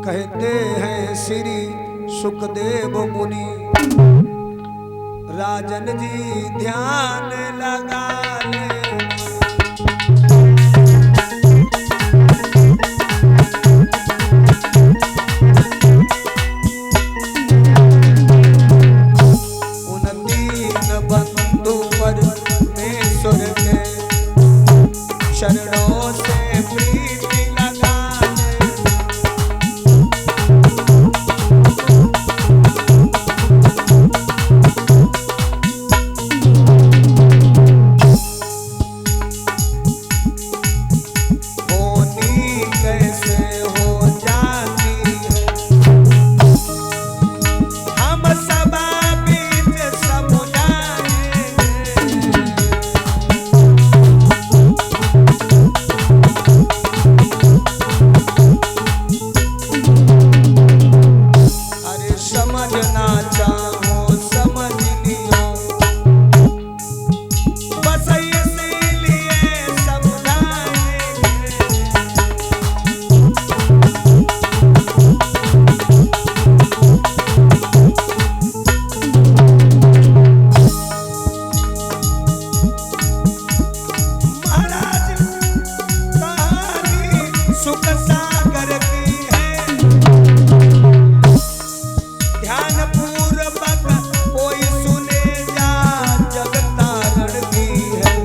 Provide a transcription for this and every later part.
कहते हैं श्री सुखदेव मुनि, राजन जी ध्यान लगा ले। बंधु परमेश्वर के शरणों से प्रीति लगा ले। होनी कैसे हो जाती है हम सब बीच समुदाय। अरे समझना चाहो समझ लियो, बस इसीलिए समुदाय। महाराज कहानी सुख सागर की है, ध्यान पूर्वक कोई सुने जा जग तारण की है।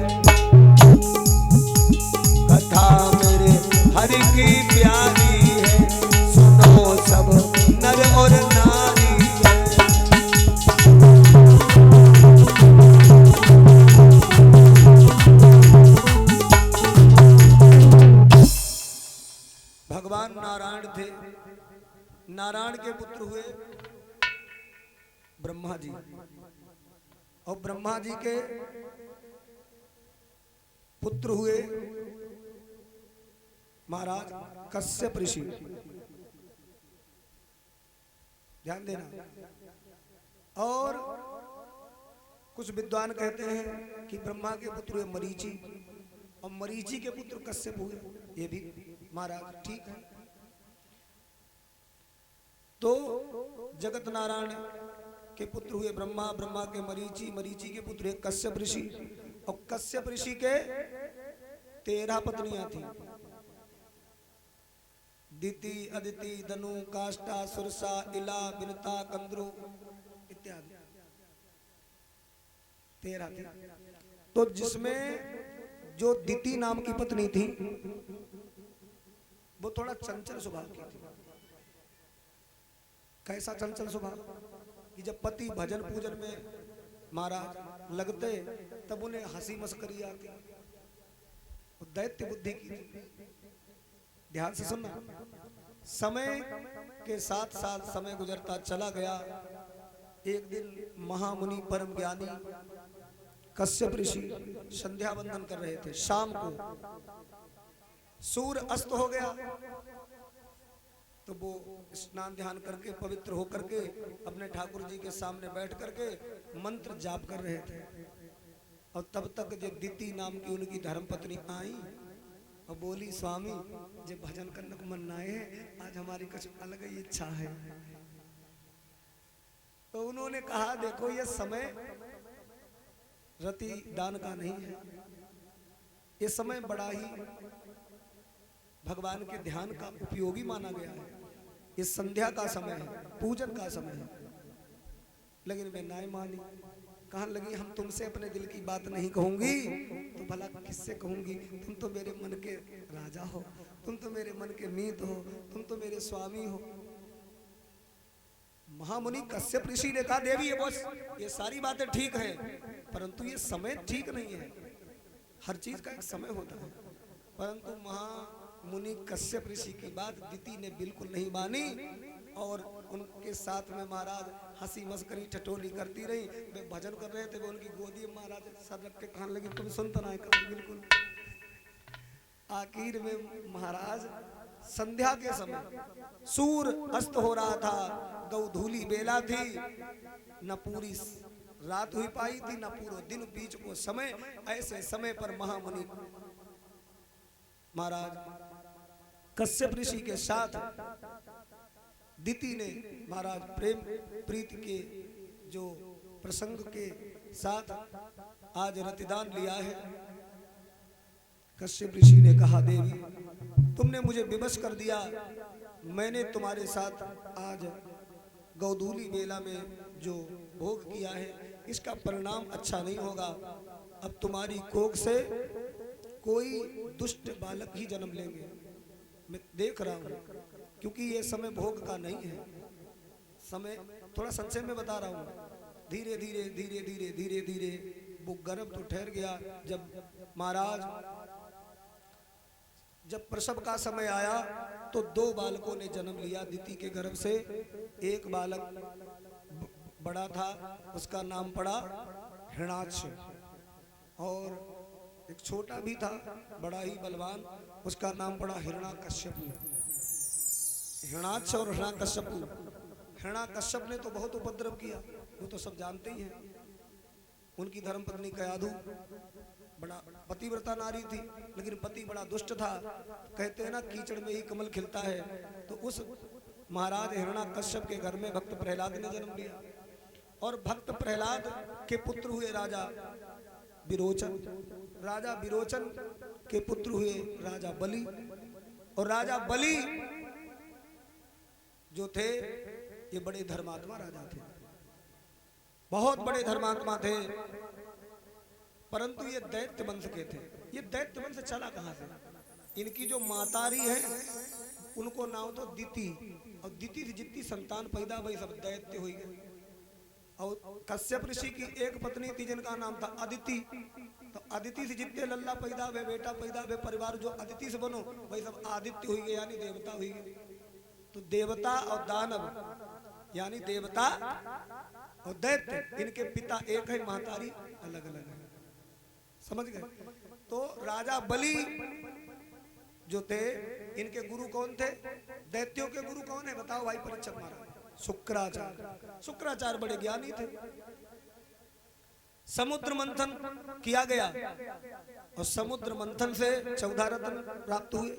कथा मेरे हरि की प्यारी है, सुनो सब नर और नारी है। भगवान नारायण थे, नारायण के पुत्र हुए ब्रह्मा जी, और ब्रह्मा जी के पुत्र हुए महाराज कश्यप ऋषि। ध्यान देना। और कुछ विद्वान कहते हैं कि ब्रह्मा के पुत्र हुए मरीचि, और मरीचि के पुत्र कश्यप हुए। ये भी महाराज ठीक है। तो जगत नारायण के पुत्र हुए ब्रह्मा, ब्रह्मा के मरीचि, मरीचि के पुत्र हुए कश्यप ऋषि, और कश्यप ऋषि के 13 पत्नियां थी। दिति, अदिति, दनु, काष्ठा, सुरसा, इला, बिनता, कंद्रु इत्यादि 13 थी। तो जिसमें जो दिति नाम की पत्नी थी वो थोड़ा चंचल स्वभाव की थी। कैसा चंचल स्वभाव कि जब पति भजन पूजन में महाराज लगते तब उन्हें हंसी मस्करी आती, दैत्य बुद्धि की थी। ध्यान से सुनना। समय के साथ साथ समय गुजरता चला गया। एक दिन महामुनि परम ज्ञानी कश्यप ऋषि संध्या वंदन कर रहे थे। शाम को सूर्य अस्त हो गया तो वो स्नान ध्यान करके पवित्र होकर के अपने ठाकुर जी के सामने बैठ करके मंत्र जाप कर रहे थे। और तब तक जो दिति नाम की उनकी धर्मपत्नी आई और बोली, स्वामी जो भजन करने को मन ना है, आज हमारी कुछ अलग ही इच्छा है। तो उन्होंने कहा, देखो ये समय रति दान का नहीं है, ये समय बड़ा ही भगवान के ध्यान का उपयोगी माना गया है। ये संध्या का समय है, पूजन का समय है। लेकिन वे ना मानी। कहने लगी, हम तुमसे अपने दिल की बात नहीं कहूंगी तो भला किससे कहूंगी? तुम तो मेरे मन के राजा हो, तुम तो मेरे मन के मीत हो, तुम तो मेरे स्वामी हो। महामुनि कश्यप ऋषि ने कहा, देवी ये सारी बातें ठीक हैं, परंतु ये समय ठीक नहीं है। हर चीज का एक समय होता है। परंतु महामुनि कश्यप ऋषि की बात दिति ने बिल्कुल नहीं मानी और उनके साथ में महाराज हंसी मस्करी ठटोली करती रही। वे भजन कर रहे थे, वो उनकी गोदी में महाराज सर रख के कहने लगी, तुम सुनता ना बिल्कुल। आखिर में महाराज संध्या के समय सूर्य अस्त हो रहा था, गौधूली बेला थी, न पूरी रात हुई पाई थी न पूरा दिन बीच को समय। ऐसे समय पर महामुनि महाराज कश्यप ऋषि के साथ दिति ने महाराज प्रेम प्रीति के जो प्रसंग के साथ आज रतिदान लिया है। कश्यप ऋषि ने कहा, देवी तुमने मुझे विवश कर दिया, मैंने तुम्हारे साथ आज गौधूली मेला में जो भोग किया है इसका परिणाम अच्छा नहीं होगा। अब तुम्हारी कोख से कोई दुष्ट बालक ही जन्म लेंगे। मैं देख रहा हूँ, क्योंकि ये समय भोग का नहीं है। समय थोड़ा संक्षेप में बता रहा हूँ। धीरे धीरे धीरे धीरे धीरे धीरे वो गर्भ तो ठहर गया। जब प्रसव का समय आया तो 2 बालकों ने जन्म लिया दिति के गर्भ से। एक बालक बड़ा था, उसका नाम पड़ा हिरणाक्ष, और एक छोटा भी था बड़ा ही बलवान, उसका नाम पड़ा हिरणाकश्यप। हिरणाक्ष और हिरणाकश्यप। हिरणाकश्यप ने तो बहुत उपद्रव किया, वो तो सब जानते ही हैं। उनकी धर्मपत्नी कयाधु बड़ा पतिव्रता नारी थी, लेकिन पति बड़ा दुष्ट था। कहते हैं ना, कीचड़ में ही कमल खिलता है। तो उस महाराज हिरणाकश्यप के घर में भक्त प्रहलाद ने जन्म लिया, और भक्त प्रहलाद के पुत्र हुए राजा विरोचन। राजा विरोचन के पुत्र हुए राजा बलि, और राजा बलि जो थे ये बड़े धर्मात्मा राजा थे, बहुत बड़े धर्मात्मा थे। परंतु ये दैत्य वंश के थे। ये दैत्य वंश चला कहां से? इनकी जो मातारी है उनको नाम तो दिति, और दिति से जितनी संतान पैदा हुई सब दैत्य हुई गई। और कश्यप ऋषि की एक पत्नी थी जिनका नाम था अदिति। तो अदिति से जितने लल्ला पैदा हुए, बेटा पैदा हुए, परिवार जो अदिति से बनो वही सब आदित्य हुई गए, यानी देवता हुई गए। तो देवता और दानव यानी देवता और दैत्य, इनके पिता एक है, महतारी अलग अलग है। समझ गए? तो राजा बलि जो थे, इनके गुरु कौन थे? दैत्यों के गुरु कौन है बताओ भाई परीक्षक महाराज? शुक्राचार्य। शुक्राचार्य बड़े ज्ञानी थे। समुद्र मंथन किया गया, और समुद्र मंथन से 14 रत्न प्राप्त हुए।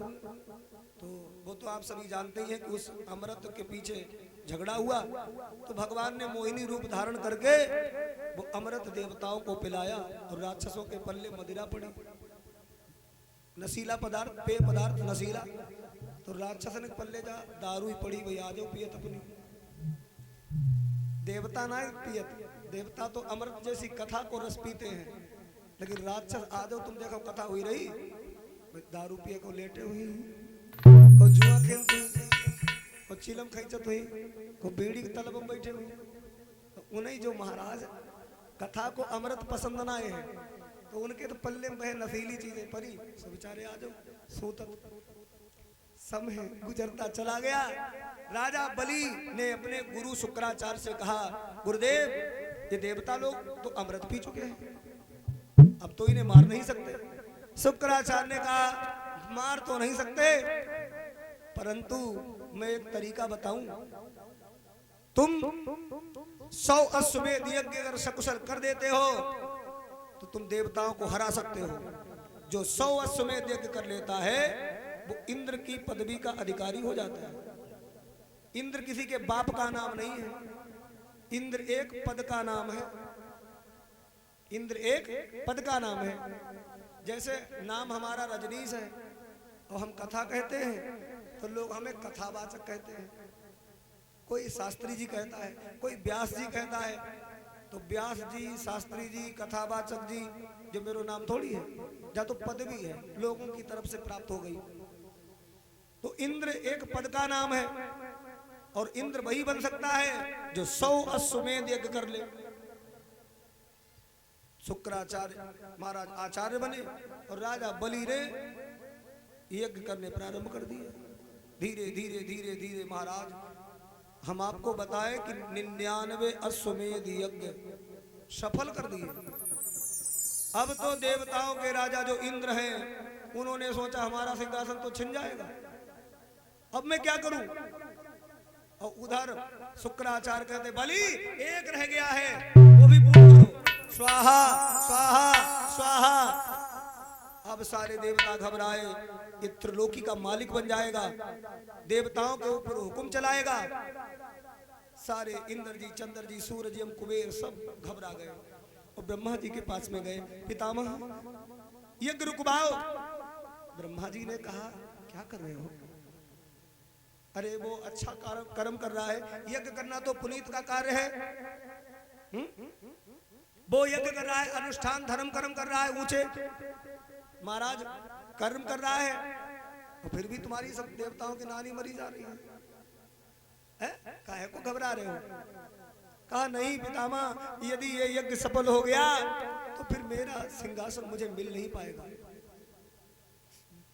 तो वो तो आप सभी जानते ही हैं कि उस अमृत के पीछे झगड़ा हुआ, तो भगवान ने मोहिनी रूप धारण करके वो अमृत देवताओं को पिलाया, और राक्षसों के पल्ले मदिरा पड़ी। नशीला पदार्थ, पेय पदार्थ नशीला, तो राक्षस ने पल्ले जा दारू ही पड़ी, वही आ जाओ पियत अपनी। देवता ना पियत, देवता तो अमृत जैसी कथा को रस पीते हैं, लेकिन राक्षस आ जाओ तुम देखो कथा हुई रही, दारू पिए को लेटे हुई, को जुआ खेलती, को चिलम खैचत हुई, को बीड़ी के तलब में बैठे हुए। तो उन्हें जो महाराज कथा को अमृत पसंद ना आए हैं, तो उनके तो पल्ले में नशीली चीजें पड़ी, सब बेचारे आ जाओ सूतत। समय गुजरता चला गया। राजा बलि ने अपने गुरु शुक्राचार्य से कहा, गुरुदेव ये देवता लोग तो अमृत पी चुके हैं, अब तो इन्हें मार नहीं सकते। शुक्राचार्य ने कहा, मार तो नहीं सकते, परंतु मैं एक तरीका बताऊं। तुम 100 अश्वमेध यज्ञ अगर सकुशल कर देते हो तो तुम देवताओं को हरा सकते हो। जो 100 अश्वमेध यज्ञ कर लेता है वो इंद्र की पदवी का अधिकारी हो जाता है। इंद्र किसी के बाप का नाम नहीं है, इंद्र एक पद का नाम है। इंद्र एक पद का नाम है। जैसे नाम हमारा रजनीश है और हम कथा कहते हैं तो लोग हमें कथावाचक कहते हैं। कोई शास्त्री जी कहता है, कोई व्यास जी कहता है, तो व्यास जी, शास्त्री जी, कथावाचक जी जो मेरा नाम थोड़ी है, या तो पदवी है, लोगों की तरफ से प्राप्त हो गई। तो इंद्र एक पद का नाम है, और इंद्र वही बन सकता है जो 100 अश्वमेध यज्ञ कर ले। शुक्राचार्य महाराज आचार्य बने और राजा बलि ने यज्ञ करने प्रारंभ कर दिए। धीरे धीरे धीरे धीरे महाराज हम आपको बताएं कि 99 अश्वमेध यज्ञ सफल कर दिए। अब तो देवताओं के राजा जो इंद्र हैं उन्होंने सोचा हमारा सिंहासन तो छिन जाएगा, अब मैं क्या करूं। और उधर शुक्राचार्य कहते बलि एक रह गया है, वो भी पूरा करो, स्वाहा स्वाहा स्वाहा। अब सारे देवता घबराए, ये त्रिलोकी का मालिक बन जाएगा, देवताओं के ऊपर हुक्म चलाएगा। सारे इंद्र जी, चंद्र जी, सूर्य जी, कुबेर सब घबरा गए और ब्रह्मा जी के पास में गए। पितामह यज्ञ रुकवाओ। ब्रह्मा जी ने कहा क्या कर रहे हो? अरे वो अच्छा कर्म कर रहा है, यज्ञ करना तो पुनीत का कार्य है। वो यज्ञ कर रहा है, अनुष्ठान धर्म कर्म कर रहा है, ऊंचे महाराज कर्म कर रहा है, और फिर भी तुम्हारी सब देवताओं की नानी मरी जा रही है, काहे को घबरा रहे हो? कहा नहीं पितामह, यदि ये यज्ञ सफल हो गया तो फिर मेरा सिंहासन मुझे मिल नहीं पाएगा।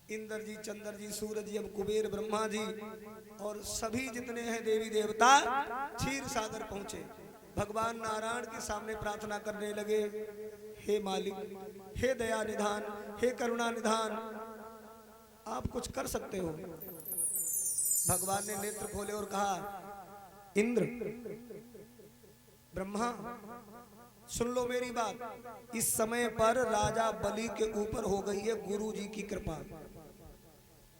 इंद्र जी, चंद्र जी, सूरज जी, अब कुबेर, ब्रह्मा जी और सभी जितने हैं देवी देवता क्षीर सागर पहुंचे। भगवान नारायण के सामने प्रार्थना करने लगे, हे मालिक, हे दया निधान, हे करुणा निधान, आप कुछ कर सकते हो। भगवान ने नेत्र खोले और कहा, इंद्र, ब्रह्मा, सुन लो मेरी बात। इस समय पर राजा बलि के ऊपर हो गई है गुरु जी की कृपा,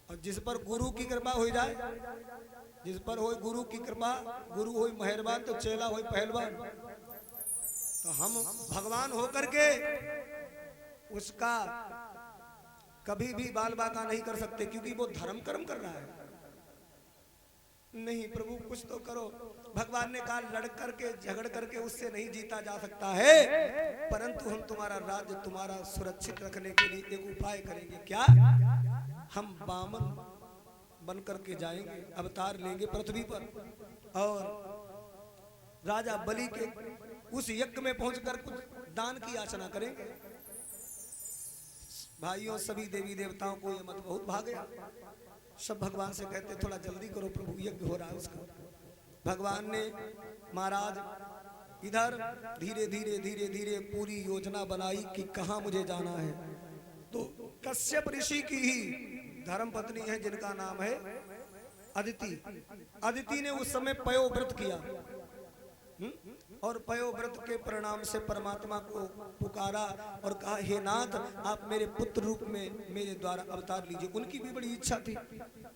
और जिस पर गुरु की कृपा हो जाए, जिस पर हो गुरु की कृपा, गुरु हो मेहरबान तो चेला हो पहलवान। तो हम भगवान होकर के उसका कभी भी बाल बाका नहीं कर सकते, क्योंकि वो धर्म कर्म कर रहा है। नहीं प्रभु कुछ तो करो। भगवान ने कहा, लड़ करके झगड़ करके उससे नहीं जीता जा सकता है, परंतु हम तुम्हारा राज्य, तुम्हारा सुरक्षित रखने के लिए एक उपाय करेंगे। क्या? हम बामन बन करके जाएंगे, अवतार लेंगे पृथ्वी पर, और राजा बलि के उस यज्ञ में पहुंचकर कुछ दान की याचना करेंगे। भाइयों, सभी देवी देवताओं को यह मत बहुत भा गया। सब भगवान से कहते, थोड़ा जल्दी करो प्रभु, यज्ञ हो रहा है उसका। भगवान ने महाराज इधर धीरे धीरे धीरे धीरे पूरी योजना बनाई कि कहाँ मुझे जाना है। तो कश्यप ऋषि की ही धर्म पत्नी है जिनका नाम है अदिति। अदिति ने उस समय पयोव्रत किया, और पयोव्रत के परिणाम से परमात्मा को पुकारा और कहा, हे नाथ, आप मेरे पुत्र रूप में मेरे द्वारा अवतार लीजिए। उनकी भी बड़ी इच्छा थी,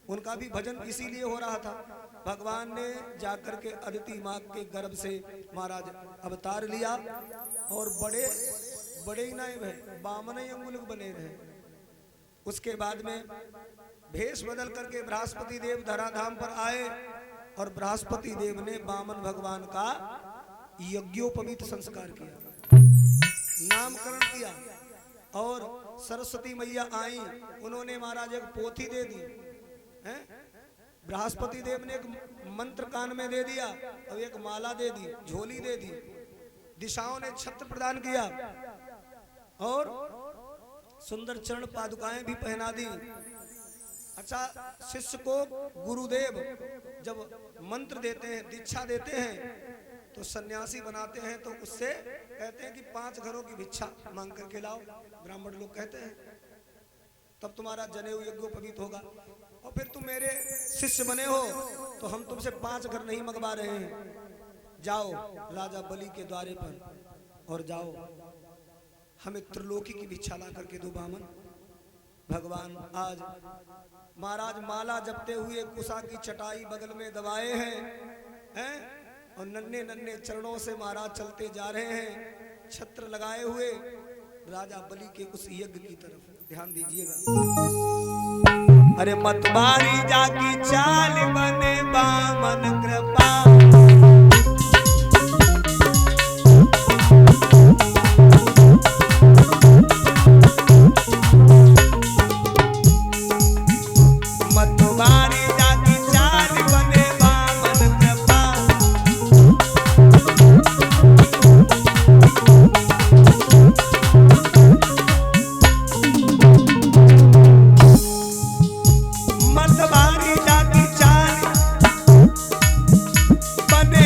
उनका भी भजन इसीलिए हो रहा था। भगवान ने जाकर के अदिति माँ के गर्भ से महाराज अवतार लिया, और बड़े बड़े ही नायब है, बामन अंगुल बने रहे। उसके बाद में भेष बदल करके बृहस्पति देव धराधाम पर आए, और बृहस्पति देव ने बामन भगवान का यज्ञोपवीत संस्कार किया, नामकरण किया, और सरस्वती मैया आई, उन्होंने महाराज एक पोथी दे दी है। बृहस्पति देव ने एक मंत्र कान में दे दिया, और एक माला दे दी, झोली दे दी। दिशाओं ने छत्र प्रदान किया, और सुंदर चरण पादुकाएं भी पहना दी। अच्छा, शिष्य को गुरुदेव जब मंत्र देते हैं, दीक्षा देते हैं, तो सन्यासी बनाते हैं, तो उससे कहते हैं कि 5 घरों की भिक्षा मांग करके लाओ, ब्राह्मण लोग कहते हैं, तब तुम्हारा जनेऊ यज्ञोपवीत होगा। और फिर तुम मेरे शिष्य बने हो, तो हम तुमसे 5 घर नहीं मंगवा रहे हैं, जाओ राजा बलि के द्वारे पर और जाओ, हमें त्रिलोकी की भिक्षा ला करके दो बामन। भगवान आज महाराज माला जपते हुए कुशा की चटाई बगल में दबाए हैं, और नन्हे नन्हे चरणों से महाराज चलते जा रहे हैं, छत्र लगाए हुए राजा बलि के उस यज्ञ की तरफ। ध्यान दीजिएगा। अरे मतवारी जाकी चाल बने बामन कृपा, बने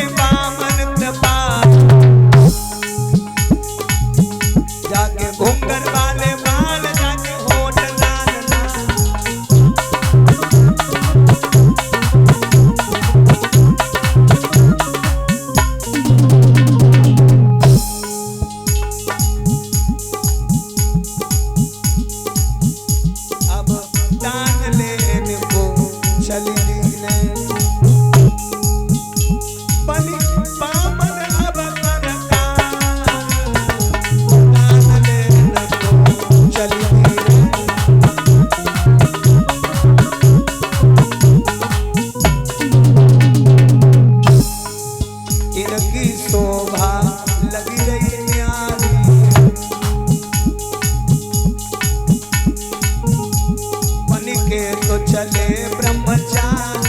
के तो चले ब्रह्मचारी।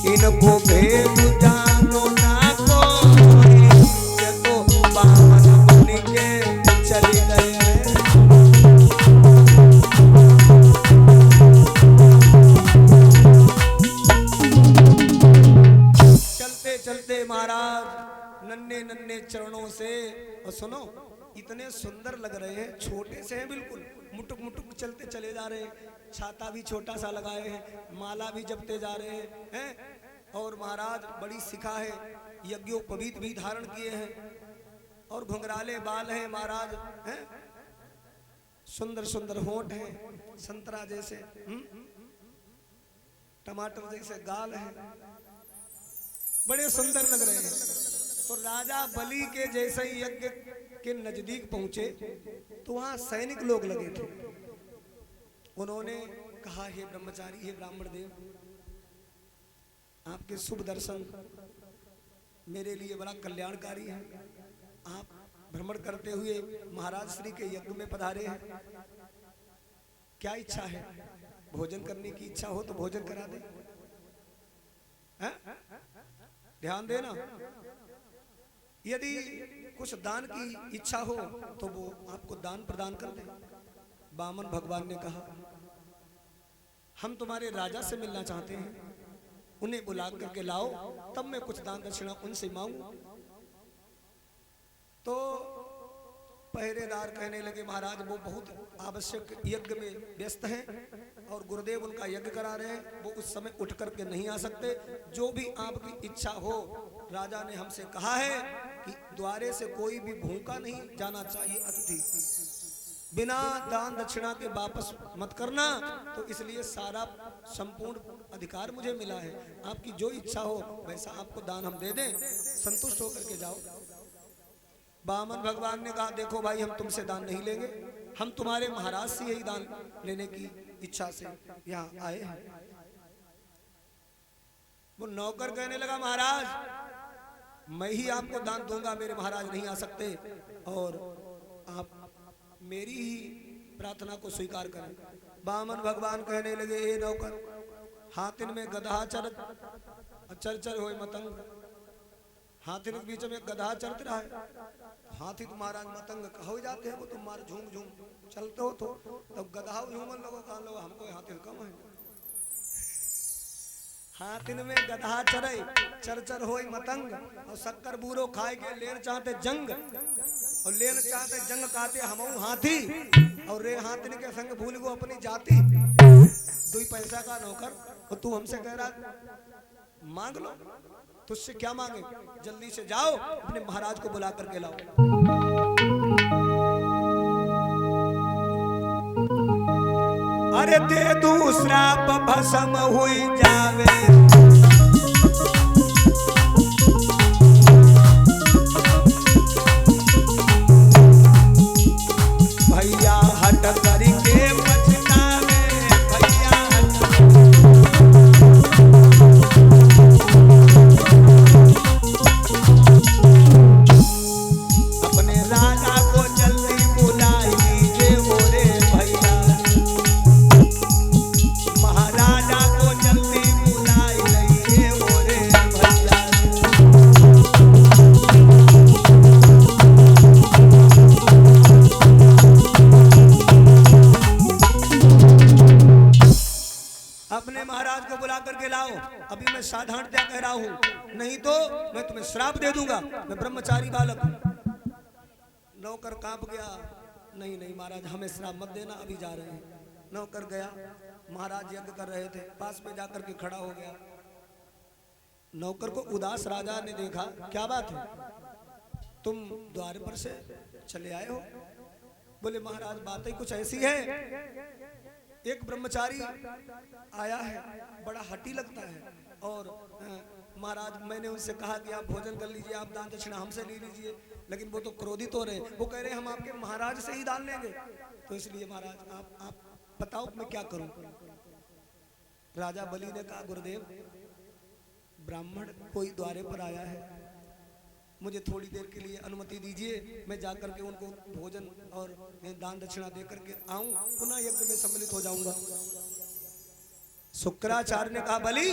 इनको भेद जानो ना कोई, ये तो बामन बन के चले गए। चलते महाराज नन्हे नन्हे चरणों से, और सुनो इतने सुंदर लग रहे हैं, छोटे से हैं बिल्कुल, मुटुक मुटुक चलते चले जा रहे हैं, छाता भी छोटा सा लगाए हैं, माला भी जपते जा रहे हैं, और महाराज बड़ी शिखा है, यज्ञोपवीत भी धारण किए हैं, और घुंघराले बाल हैं महाराज, हैं सुंदर सुंदर होंठ हैं, संतरा जैसे, टमाटर जैसे गाल है, बड़े सुंदर लग रहे हैं। तो राजा बलि के जैसे ही यज्ञ के नजदीक पहुंचे तो वहां सैनिक लोग लगे थे। उन्होंने कहा, हे ब्रह्मचारी, हे ब्राह्मण देव, आपके शुभ दर्शन मेरे लिए बड़ा कल्याणकारी है। आप भ्रमण करते हुए महाराज श्री के यज्ञ में पधारे हैं, क्या इच्छा है? भोजन करने की इच्छा हो तो भोजन करा दे। ध्यान देना, यदि कुछ दान की इच्छा हो तो वो आपको दान प्रदान कर दे। बामन भगवान ने कहा, हम तुम्हारे राजा से मिलना चाहते हैं, उन्हें बुला करके लाओ, तब मैं कुछ दान दक्षिणा उनसे मांगू। तो पहरेदार कहने लगे, महाराज वो बहुत आवश्यक यज्ञ में व्यस्त हैं और गुरुदेव उनका यज्ञ करा रहे हैं, वो उस समय उठ करके नहीं आ सकते। जो भी आपकी इच्छा हो, राजा ने हमसे कहा है कि द्वारे से कोई भी भूखा नहीं जाना चाहिए अतिथि, बिना दान दक्षिणा के वापस मत करना। तो इसलिए सारा संपूर्ण अधिकार मुझे मिला है, आपकी जो इच्छा हो वैसा आपको दान हम दे दें, संतुष्ट होकर के जाओ। बामन भगवान ने कहा, देखो भाई, हम तुमसे दान नहीं लेंगे, हम तुम्हारे महाराज से यही दान लेने की इच्छा से यहाँ आए हैं। वो नौकर कहने लगा, महाराज मैं ही आपको दान दूंगा, मेरे महाराज नहीं आ सकते, और आप मेरी ही प्रार्थना को स्वीकार करें। बामन भगवान कहने लगे, ए नौकर, हाथिन में गधा चर चर होए मतंग, हाथी के बीच में गधा चलते रहा है, हाथी तुम्हारा मतंग हो जाते हैं, वो तुम्हारे झूम झूम चलते हो तो तब गधा झूमन लोगों का लोग हमको हाथी कम है। हाथिन में गधा चरे चर चर होई मतंग, और शक्कर बूरो खाए के लेन चाहते जंग, और लेन चाहते जंग कहते हमऊ हाथी, और रे हाथिन के संग भूल गो अपनी जाति। दुई पैसा का नौकर, और तू हमसे कह रहा मांग लो, तुझसे क्या मांगे? जल्दी से जाओ, अपने महाराज को बुला करके लाओ। अरे दे दूं श्राप भस्म हुई जावे, भैया हट करके पछतावे, भैया अपने राजा को जल्दी बुला लीजिए, बोले भैया महाराजा को जल्दी बुला लीजिए, बोले भैया। अपने महाराज को बुला करके लाओ, अभी मैं साधारणतया कह रहा हूं, नहीं तो मैं तुम्हें श्राप दे दूंगा, मैं ब्रह्मचारी बालक हूं। नौकर कांप गया, नहीं नहीं महाराज, हमें श्राप मत देना, अभी जा रहे हैं। नौकर गया, महाराज यज्ञ कर रहे थे, पास में जाकर के खड़ा हो गया। नौकर को उदास राजा ने देखा, क्या बात है, तुम द्वार पर से चले आए हो? बोले महाराज बात ही कुछ ऐसी है, एक ब्रह्मचारी आया है, बड़ा हठी लगता है, और महाराज मैंने उनसे कहा कि आप भोजन कर लीजिए, आप दान दक्षिणा हमसे ले लीजिए, लेकिन वो तो क्रोधित हो रहे, वो कह रहे हम आपके महाराज से ही दान लेंगे, तो इसलिए महाराज आप बताओ मैं क्या करूं? राजा बलि ने कहा, गुरुदेव ब्राह्मण कोई द्वारे पर आया है, मुझे थोड़ी देर के लिए अनुमति दीजिए, मैं जाकर के उनको भोजन और दान दक्षिणा दे करके आऊं, पुनः यज्ञ में सम्मिलित हो जाऊंगा। शुक्राचार्य ने कहा, बलि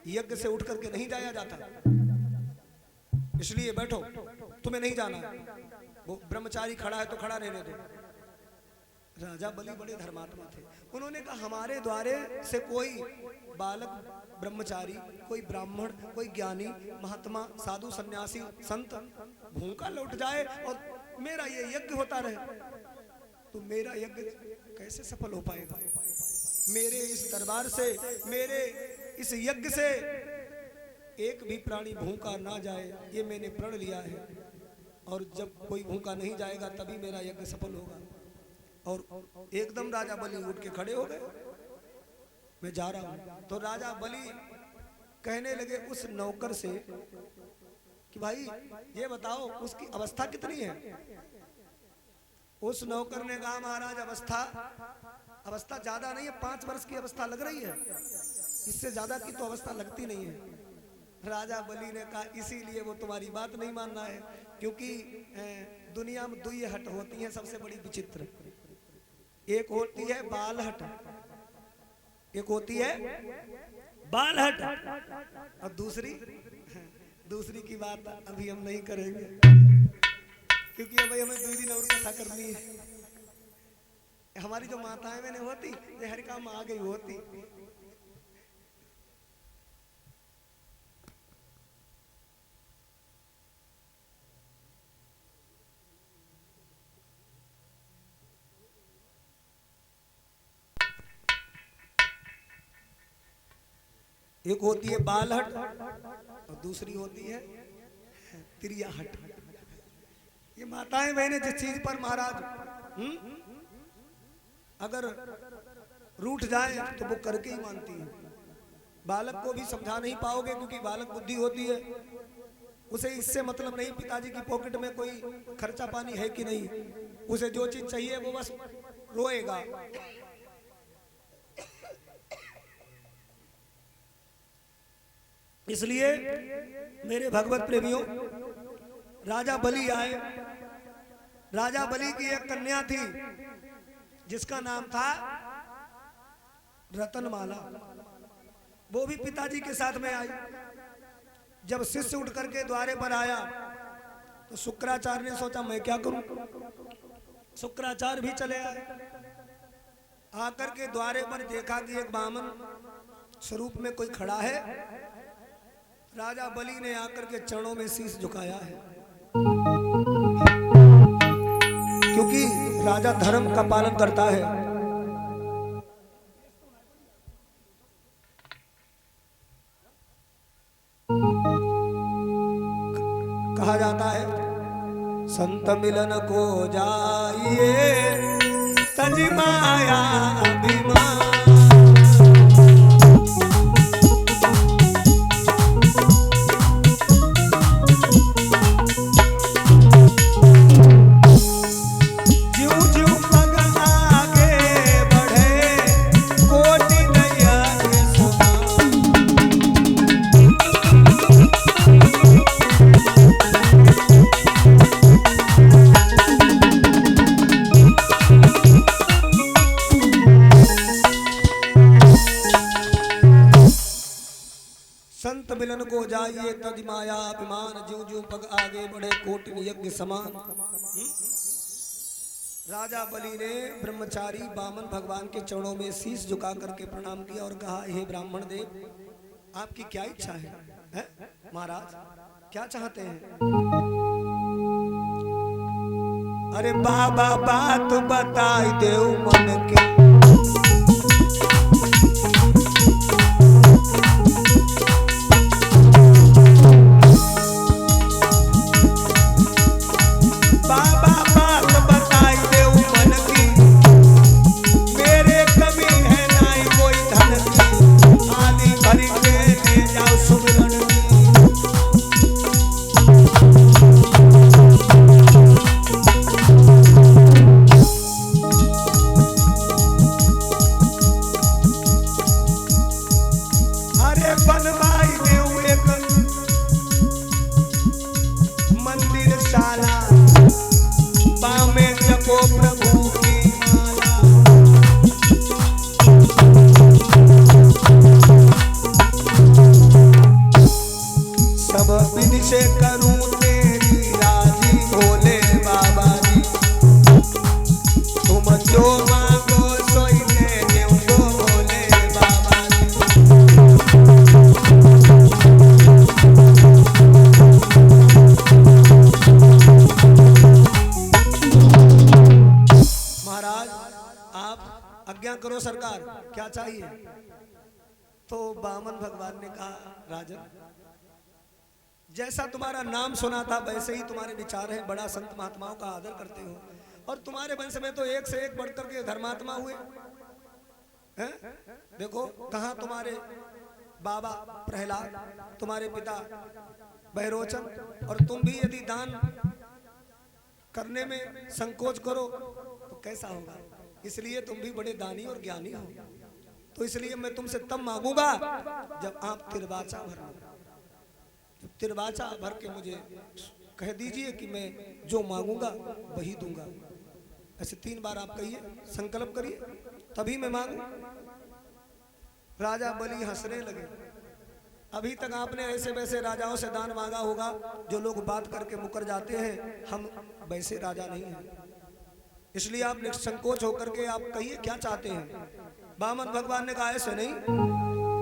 यज्ञ से उठ करके नहीं जाया जाता, इसलिए बैठो, तुम्हें नहीं जाना। वो ब्रह्मचारी खड़ा है तो खड़ा रहने दो। राजा बलि बड़े धर्मात्मा थे, उन्होंने कहा हमारे द्वारे से कोई बालक ब्रह्मचारी, कोई ब्राह्मण, कोई ज्ञानी महात्मा साधु सन्यासी संत भूखा लौट जाए और मेरा ये यज्ञ होता रहे, तो मेरा यज्ञ कैसे सफल हो पाएगा? मेरे इस दरबार से, मेरे इस यज्ञ से एक भी प्राणी भूखा ना जाए, ये मैंने प्रण लिया है। और जब कोई भूखा नहीं जाएगा तभी मेरा यज्ञ सफल होगा। और एकदम राजा बलि उठ के खड़े हो गए, मैं जा रहा हूं। तो राजा बलि कहने लगे उस नौकर से कि भाई ये बताओ उसकी अवस्था कितनी है? उस नौकर ने कहा महाराज अवस्था ज्यादा नहीं है, 5 वर्ष की अवस्था लग रही है, इससे ज्यादा की तो अवस्था लगती नहीं है। राजा बलि ने कहा इसीलिए वो तुम्हारी बात नहीं मानना है, क्योंकि दुनिया में 2 हट होती हैं सबसे बड़ी विचित्र। एक होती है बालहट, एक होती है बालहट, और दूसरी की बात अभी हम नहीं करेंगे, क्योंकि अभी हमें 2 दिन और कथा करनी है। हमारी जो माताएं मैंने होती, ये हर काम आ गई होती। एक होती है बालहट और दूसरी होती है त्रियाहट। ये माताएं बहनें जिस चीज पर महाराज अगर रूठ जाए तो वो करके ही मानती है। बालक को भी समझा नहीं पाओगे, क्योंकि बालक बुद्धि होती है, उसे इससे मतलब नहीं पिताजी की पॉकेट में कोई खर्चा पानी है कि नहीं, उसे जो चीज चाहिए वो बस रोएगा। इसलिए मेरे भगवत प्रेमियों, राजा बलि आए। राजा बलि की एक कन्या थी जिसका नाम था रतनमाला, वो भी पिताजी के साथ में आई। जब शिष्य उठ करके द्वारे पर आया तो शुक्राचार्य ने सोचा मैं क्या करूं। शुक्राचार्य भी चले आए, आकर के द्वारे पर देखा कि एक बामन स्वरूप में कोई खड़ा है। राजा बलि ने आकर के चरणों में शीश झुकाया है, क्योंकि राजा धर्म का पालन करता है। कहा जाता है संत मिलन को जाइए तज माया अभिमान। संत मिलन को जाइए तज माया अभिमान, ज्यों ज्यों पग आगे बढ़े कोटि यज्ञ समान। राजा बलि ने ब्रह्मचारी बामन भगवान के चरणों में शीश झुका करके प्रणाम किया और कहा हे ब्राह्मण देव, आपकी क्या इच्छा है? महाराज क्या चाहते हैं? अरे बाबा बात बताई देव मन के, देखो प्रभु की सब विधि से करूं तेरी राजी भोले बाबा जी। तुम जो मांगो सोई दे दूंगो भोले बाबा जी। महाराज आप आज्ञा करो सरकार, क्या चाहिए? तो बामन भगवान ने कहा, राजन जैसा तुम्हारा नाम सुना था वैसे ही तुम्हारे विचार हैं, बड़ा संत महात्माओं का आदर करते हो और तुम्हारे वंश में तो एक से एक बढ़कर के धर्मात्मा हुए हैं। देखो कहाँ तुम्हारे बाबा प्रहलाद, तुम्हारे पिता बहरोचन, और तुम भी यदि दान करने में संकोच करो तो कैसा होगा? इसलिए तुम भी बड़े दानी और ज्ञानी हो, तो इसलिए मैं तुमसे तब मांगूंगा जब आप तिरबाचा भरना। तिरबाचा भर के मुझे कह दीजिए कि मैं जो मांगूंगा वही दूंगा। ऐसे 3 बार आप कहिए, संकल्प करिए, तभी मैं मांगू। राजा बलि हंसने लगे। अभी तक आपने ऐसे वैसे राजाओं से दान मांगा होगा जो लोग बात करके मुकर जाते हैं, हम वैसे राजा नहीं हैं, इसलिए आप निसंकोच होकर के आप कहिए क्या चाहते हैं। बामन भगवान ने कहा ऐसे नहीं,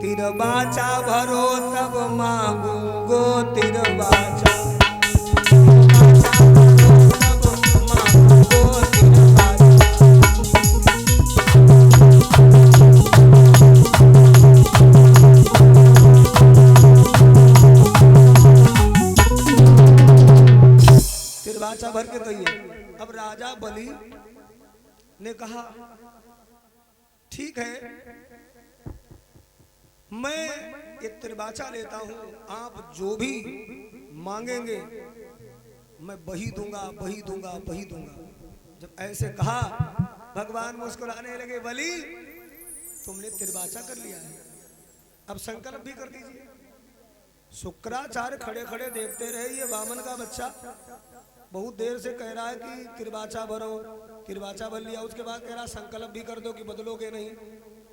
तिरबाचा भरो तब मांगूंगो तिरबाचा। तिरबाचा भर के कहिए। अब राजा बलि ने कहा ठीक है, मैं ये तिरबाचा लेता हूं, आप जो भी मांगेंगे मैं वही दूंगा, वही दूंगा, वही दूंगा। जब ऐसे कहा भगवान मुस्कुराने लगे, बलि तुमने तिरबाचा कर लिया है, अब संकल्प भी कर दीजिए। शुक्राचार्य खड़े खड़े देखते रहे, ये वामन का बच्चा बहुत देर से कह रहा है कि तिरबाचा भरो, तिरबाचा भर लिया, उसके बाद कह रहा संकल्प भी कर दो कि बदलोगे नहीं।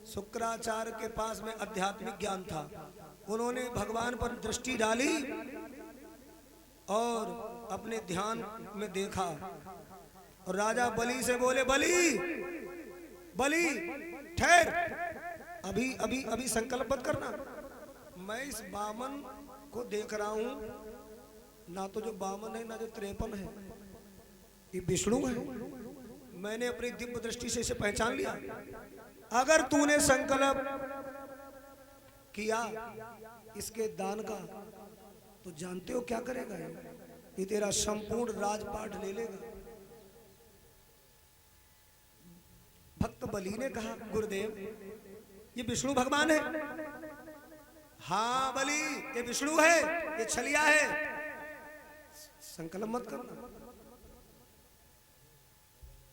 शुक्राचार्य के पास में आध्यात्मिक ज्ञान था, उन्होंने भगवान पर दृष्टि डाली और अपने ध्यान में देखा और राजा बलि से बोले, बलि बलि ठहर, अभी अभी अभी संकल्प मत करना। मैं इस बामन को देख रहा हूं, ना तो जो बामन है ना जो 53 है, ये विष्णु है। मैंने अपनी दिव्य दृष्टि से इसे पहचान लिया। अगर तूने संकल्प किया इसके दान का तो जानते हो क्या करेगा? ये तेरा संपूर्ण राजपाट ले लेगा। भक्त बलि ने कहा, गुरुदेव ये विष्णु भगवान है। हाँ बलि, ये विष्णु है, ये छलिया है, संकल्प मत करना।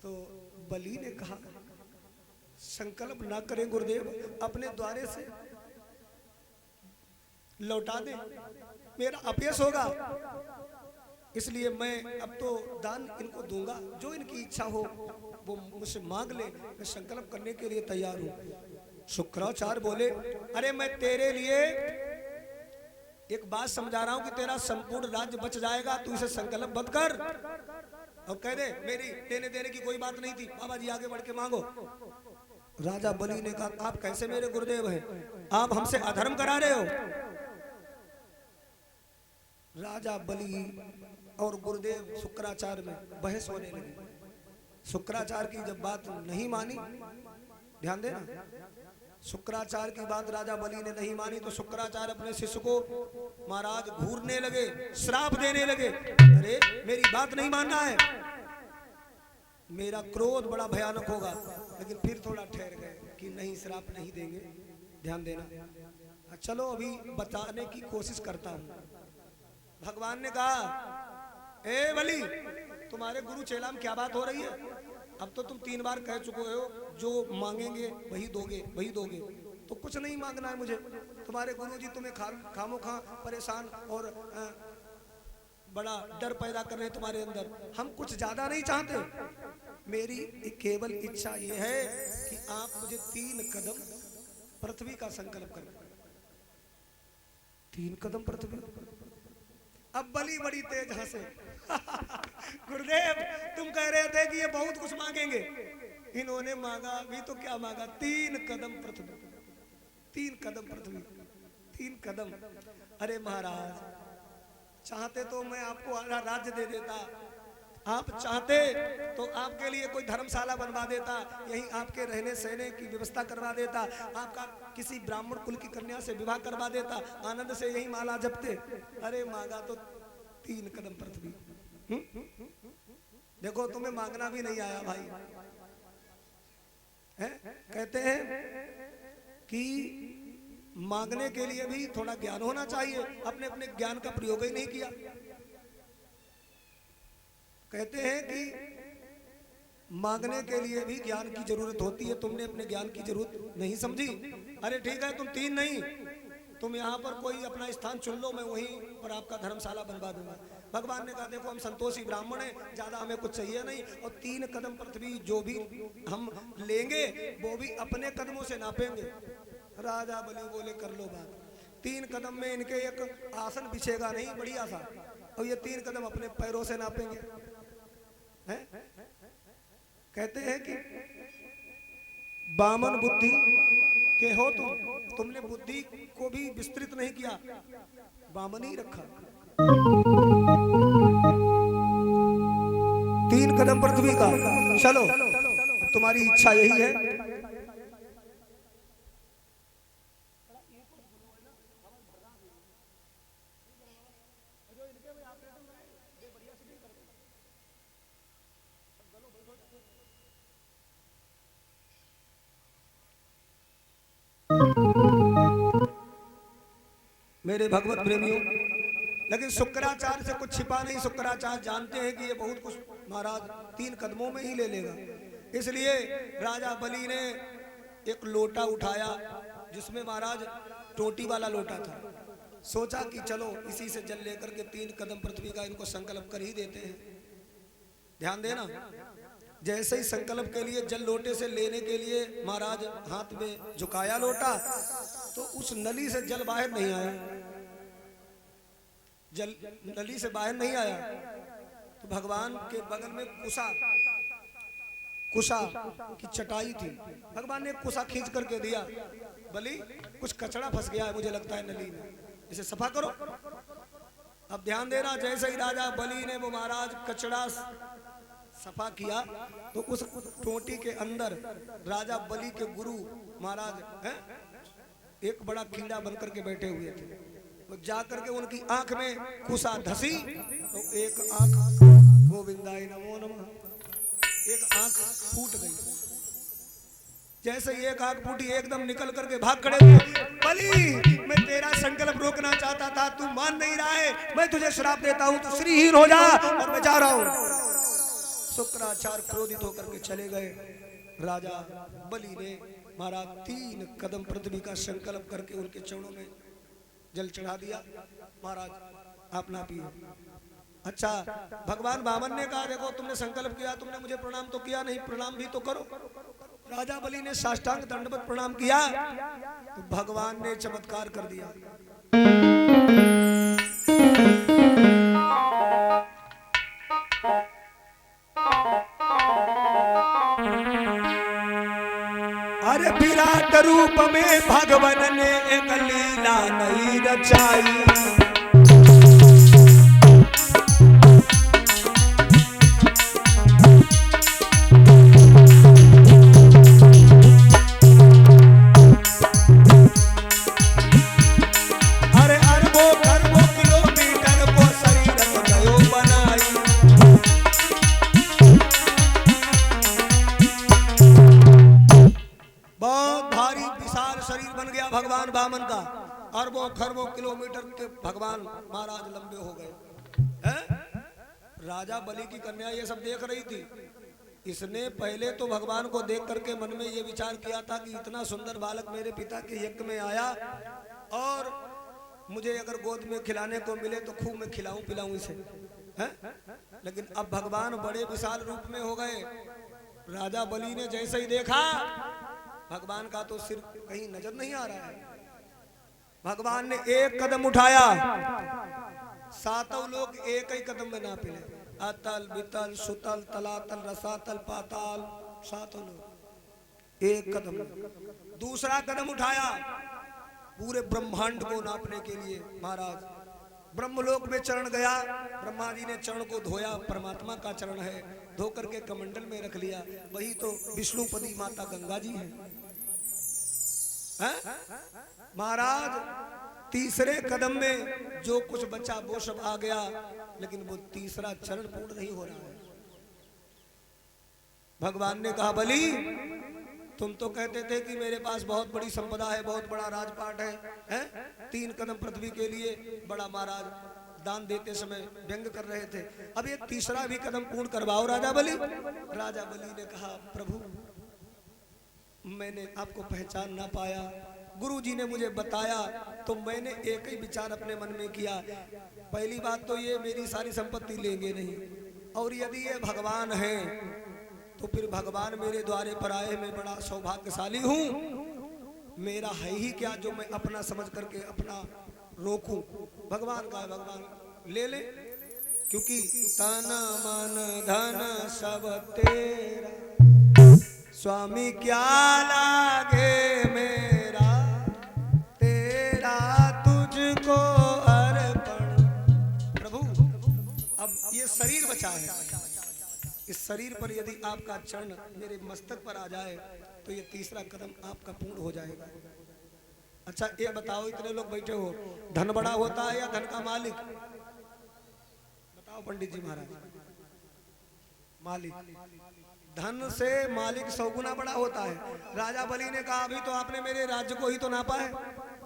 तो बलि ने कहा, संकल्प ना करें गुरुदेव, अपने द्वारे से लौटा दे, मेरा अपयश होगा, इसलिए मैं अब तो दान इनको दूंगा, जो इनकी इच्छा हो वो मुझसे मांग ले, मैं संकल्प करने के लिए तैयार हूं। शुक्राचार्य बोले, अरे मैं तेरे लिए एक बात समझा रहा हूं कि तेरा संपूर्ण राज्य बच जाएगा, तू इसे संकल्प मत कर और कह दे मेरी देने देने की कोई बात नहीं थी, बाबा जी आगे बढ़ के मांगो। राजा बलि ने कहा, आप कैसे मेरे गुरुदेव हैं, आप हमसे अधर्म करा रहे हो। राजा बलि और गुरुदेव शुक्राचार्य में बहस होने लगी। शुक्राचार्य की जब बात नहीं मानी, ध्यान देना, शुक्राचार्य की बात राजा बलि ने नहीं मानी तो शुक्राचार्य अपने शिष्य को महाराज घूरने लगे, श्राप देने लगे। अरे मेरी बात नहीं मानना है, मेरा क्रोध बड़ा भयानक होगा। लेकिन फिर थोड़ा ठहर गए कि नहीं, श्राप नहीं देंगे, ध्यान देना, चलो अभी बताने की कोशिश करता हूं। भगवान ने कहा, ए बलि तुम्हारे गुरु चेला में क्या बात हो रही है? अब तो तुम 3 बार कह चुके हो जो मांगेंगे वही दोगे, वही दोगे, तो कुछ नहीं मांगना है मुझे। तुम्हारे गुरुजी तुम्हें खामोखा परेशान और बड़ा डर पैदा कर रहे हैं तुम्हारे अंदर। हम कुछ ज्यादा नहीं चाहते, मेरी केवल इच्छा ये है कि आप मुझे 3 कदम पृथ्वी का संकल्प करें। 3 कदम पृथ्वी। अब बलि बड़ी तेज हंसे गुरुदेव तुम कह रहे थे कि ये बहुत कुछ मांगेंगे, इन्होंने मांगा भी तो क्या मांगा, 3 कदम पृथ्वी। 3 कदम पृथ्वी, 3 कदम। अरे महाराज चाहते तो मैं आपको आधा राज्य दे देता, आप चाहते तो आपके लिए कोई धर्मशाला बनवा देता, यहीं आपके रहने सहने की व्यवस्था करवा देता, आपका किसी ब्राह्मण कुल की कन्या से विवाह करवा देता, आनंद से यही माला जपते। अरे मांगा तो 3 कदम पृथ्वी। देखो तुम्हें मांगना भी नहीं आया भाई है? कहते हैं कि मांगने के लिए भी थोड़ा ज्ञान होना चाहिए, अपने अपने ज्ञान का प्रयोग ही नहीं किया। कहते हैं कि मांगने के लिए भी ज्ञान की जरूरत होती है, तुमने अपने ज्ञान की जरूरत नहीं समझी। अरे ठीक है तुम 3 नहीं, तुम यहाँ पर कोई अपना स्थान चुन लो, मैं वहीं पर आपका धर्मशाला बनवा दूंगा। भगवान ने कहा देखो हम संतोषी ब्राह्मण हैं, ज्यादा हमें कुछ चाहिए नहीं, और 3 कदम पृथ्वी जो भी हम लेंगे वो भी अपने कदमों से नापेंगे। राजा बलि बोले कर लो बात। 3 कदम में इनके एक आसन बिछेगा नहीं, बढ़िया सा, और ये 3 कदम अपने पैरों से नापेंगे है? कहते हैं कि बामन बुद्धि के हो तुमने बुद्धि को भी विस्तृत नहीं किया, बामन ही रखा। 3 कदम पृथ्वी का। चलो तुम्हारी इच्छा यही है। मेरे भगवत प्रेमियों, लेकिन शुक्राचार्य से कुछ छिपा नहीं। शुक्राचार्य जानते हैं कि ये बहुत कुछ महाराज 3 कदमों में ही ले लेगा, इसलिए राजा बलि ने एक लोटा उठाया जिसमें महाराज टोटी वाला लोटा था। सोचा कि चलो इसी से जल लेकर के 3 कदम पृथ्वी का इनको संकल्प कर ही देते हैं। ध्यान देना, जैसे ही संकल्प के लिए जल लोटे से लेने के लिए महाराज हाथ में झुकाया लोटा, तो उस नली से जल बाहर नहीं आया। जल नली से बाहर नहीं आया तो भगवान के बगल में कुशा की चटाई थी, भगवान ने कुशा खींच करके दिया। बलि कुछ कचड़ा फंस गया है मुझे लगता है नली में, इसे सफा करो। अब ध्यान देना, जैसे ही राजा बलि ने वो महाराज कचड़ा सफा किया तो उस टोटी के अंदर राजा बलि के गुरु महाराज हैं एक बड़ा कीड़ा बनकर के बैठे हुए थे। वो जाकर के उनकी आंख में कुशा धसी तो एक आंख, गोविंदाय नमो नमः, एक आंख फूट गई। जैसे एक आंख फूटी एकदम निकल करके भाग खड़े हुए। बलि मैं तेरा संकल्प रोकना चाहता था, तू मान नहीं रहा है, मैं तुझे श्राप देता हूं, तू श्रीहीन हो जा और मैं जा रहा हूं। शुक्राचार्य क्रोधित होकर के चले गए। राजा बलि ने महाराज 3 कदम पृथ्वी का संकल्प करके उनके चरणों में जल चढ़ा दिया। महाराज आप ना पिए। अच्छा, भगवान वामन ने कहा देखो तुमने संकल्प किया, तुमने मुझे प्रणाम तो किया नहीं, प्रणाम भी तो करो। राजा बलि ने साष्टांग दंडवत प्रणाम किया तो भगवान ने चमत्कार कर दिया। अरे विराट रूप में भगवान ने एक लीला नहीं रचाई। अरे अरबों खरबों किलोमीटर को शरीर को बनाई। बहुत भारी विशाल शरीर बन गया भगवान वामन का। अरबों खरबों किलोमीटर के भगवान महाराज लंबे हो गए। राजा बलि की कन्या ये सब देख रही थी। इसने पहले तो भगवान को देख करके मन में ये विचार किया था कि इतना सुंदर बालक मेरे पिता के यज्ञ में आया और मुझे अगर गोद में खिलाने को मिले तो खूब मैं खिलाऊं पिलाऊं इसे, हैं? लेकिन अब भगवान बड़े विशाल रूप में हो गए। राजा बलि ने जैसे ही देखा, भगवान का तो सिर कहीं नजर नहीं आ रहा है। भगवान ने एक कदम उठाया, सातों लोग एक ही कदम में नाप ले, अतल वितल सुतल तलातल रसातल पाताल, सातों लोग एक कदम। दूसरा कदम उठाया पूरे ब्रह्मांड को नापने के लिए। महाराज ब्रह्मलोक में चरण गया, ब्रह्मा जी ने चरण को धोया, परमात्मा का चरण है, धो करके कमंडल में रख लिया। वही तो विष्णुपदी माता गंगा जी है। महाराज तीसरे कदम में जो कुछ बचा वो सब आ गया, लेकिन वो तीसरा चरण पूर्ण नहीं हो रहा है। भगवान ने कहा बलि, तुम तो कहते थे कि मेरे पास बहुत बड़ी संपदा है, बहुत बड़ा राजपाट है? 3 कदम पृथ्वी के लिए बड़ा महाराज दान देते समय व्यंग कर रहे थे, अब ये तीसरा भी कदम पूर्ण करवाओ राजा बलि। राजा बलि ने कहा प्रभु, मैंने आपको पहचान ना पाया, गुरु जी ने मुझे बताया तो मैंने एक ही विचार अपने मन में किया। पहली बात तो ये मेरी सारी संपत्ति लेंगे नहीं, और यदि ये भगवान है तो फिर भगवान मेरे द्वारे पर आए, मैं बड़ा सौभाग्यशाली हूँ। मेरा है ही क्या जो मैं अपना समझ करके अपना रोकूं। भगवान का है, भगवान ले ले, क्योंकि तन मन धन सब तेरा, स्वामी क्या लागे मेरा, तेरा तुझको अर्पण। प्रभु अब ये शरीर बचा है, इस शरीर पर यदि आपका चरण मेरे मस्तक पर आ जाए तो ये तीसरा कदम आपका पूर्ण हो जाएगा। अच्छा ये बताओ, इतने लोग बैठे हो, धन बड़ा होता है या धन का मालिक? बताओ पंडित जी महाराज। मालिक, धन से मालिक 100 गुना बड़ा होता है। राजा बलि ने कहा अभी तो आपने मेरे राज्य को ही तो नापा है,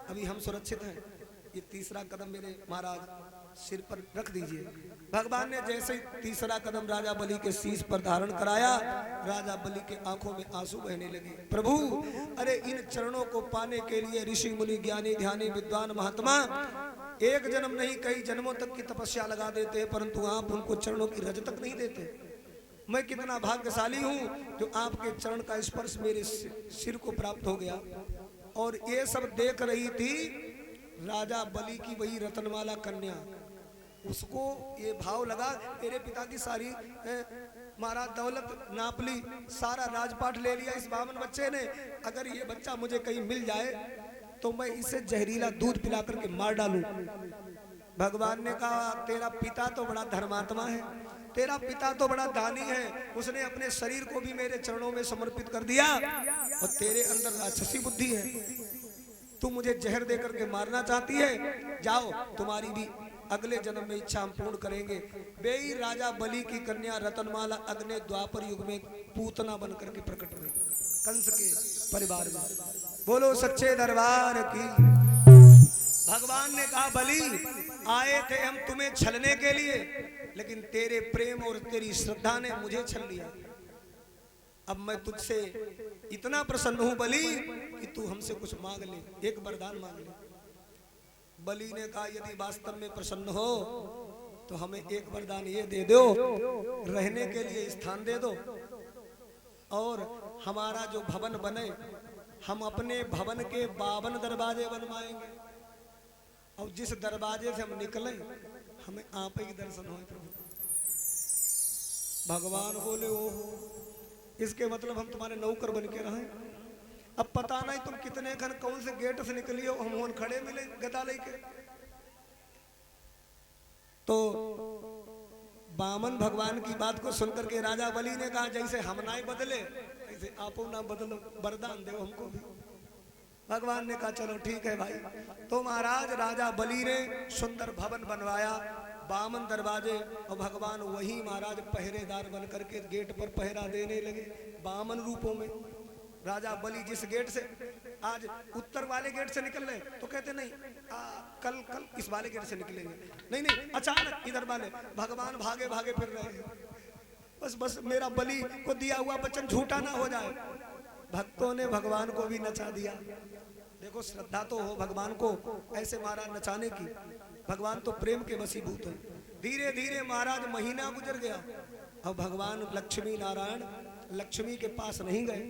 अभी हम सुरक्षित हैं, ये तीसरा कदम मेरे महाराज सिर पर रख दीजिए। भगवान ने जैसे ही तीसरा कदम राजा बलि के शीश पर धारण कराया, राजा बलि के आंखों में आंसू बहने लगे। प्रभु, अरे इन चरणों को पाने के लिए ऋषि मुनि ज्ञानी ध्यानी विद्वान महात्मा एक जन्म नहीं कई जन्मों तक की तपस्या लगा देते हैं, परंतु आप उनको चरणों की रज तक नहीं देते। मैं कितना भाग्यशाली हूँ जो आपके चरण का स्पर्श मेरे सिर को प्राप्त हो गया। और ये सब देख रही थी राजा बलि की वही रतनमाला कन्या, उसको ये भाव लगा मेरे पिता की सारी महाराज दौलत नाप ली, सारा राजपाट ले लिया इस बामन बच्चे ने, अगर ये बच्चा मुझे कहीं मिल जाए तो मैं इसे जहरीला दूध पिला करके मार डालूं। भगवान ने कहा तेरा पिता तो बड़ा धर्मात्मा है, तेरा पिता तो बड़ा दानी है, उसने अपने शरीर को भी मेरे चरणों में समर्पित कर दिया, और तेरे अंदर राक्षसी बुद्धि है, तू मुझे जहर दे करके मारना चाहती है, जाओ तुम्हारी भी अगले जन्म में इच्छा हम पूर्ण करेंगे। बेई राजा बलि की कन्या रतनमाला अगले द्वापर युग में पूतना बन करके प्रकट हुई कंस के परिवार में। बोलो सच्चे दरबार की। भगवान ने कहा बलि, आए थे हम तुम्हें छलने के लिए, लेकिन तेरे प्रेम और तेरी श्रद्धा ने मुझे छल लिया। अब मैं तुझसे इतना प्रसन्न हूं बलि कि तू हमसे कुछ मांग ले, एक वरदान मांग ले। बलि ने कहा यदि वास्तव में प्रसन्न हो तो हमें एक वरदान ये दे दो, रहने के लिए स्थान दे दो, और हमारा जो भवन बने हम अपने भवन के 52 दरवाजे बनवाएंगे, और जिस दरवाजे से हम निकलें हमें आप ही दर्शन हो। प्रभु भगवान बोले ओहो, इसके मतलब हम तुम्हारे नौकर बन के रहें। अब पता नहीं तुम कितने खन कौन से गेट से निकली हो, हम होन खड़े मिले गदा लेके। तो बामन भगवान की बात को सुनकर के राजा बलि ने कहा जैसे हम ना बदले ऐसे आपो ना बदलो, वरदान दो हमको भी। भगवान ने कहा चलो ठीक है भाई। तो महाराज राजा बलि ने सुंदर भवन बनवाया, 52 दरवाजे, और भगवान वही महाराज पहरेदार बन करके गेट पर पहरा देने लगे 52 रूपों में। राजा बलि जिस गेट से आज उत्तर वाले गेट से निकल रहे तो कहते नहीं कल इस वाले गेट से निकलेंगे, नहीं अचानक इधर वाले। भगवान भागे भागे फिर रहे हैं, बस मेरा बलि को दिया हुआ वचन झूठा ना हो जाए। भक्तों ने भगवान को भी नचा दिया, देखो श्रद्धा तो हो भगवान को ऐसे महाराज नचाने की, भगवान तो प्रेम के वशीभूत है। धीरे धीरे महाराज महीना गुजर गया। अब भगवान लक्ष्मी नारायण लक्ष्मी के पास नहीं गए।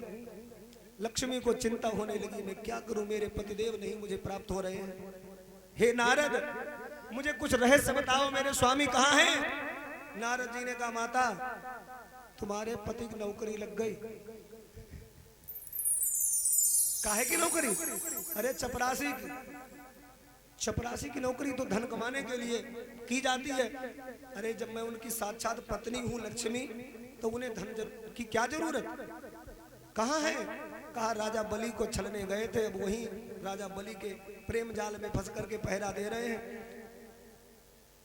लक्ष्मी को चिंता होने लगी, मैं क्या करूं, मेरे पतिदेव नहीं मुझे प्राप्त हो रहे हैं। हे नारद, मुझे कुछ रहस्य बताओ, मेरे स्वामी कहाँ हैं? नारद जी ने कहा, माता तुम्हारे पति की नौकरी लग गई। काहे की नौकरी? अरे चपरासी की। चपरासी की नौकरी तो धन कमाने के लिए की जाती है। अरे जब मैं उनकी साक्षात पत्नी हूँ लक्ष्मी, तो उन्हें धन की क्या जरूरत? कहाँ है? कहा राजा बलि को छलने गए थे, अब वहीं राजा बलि के प्रेम जाल में फंस करके पहरा दे रहे हैं।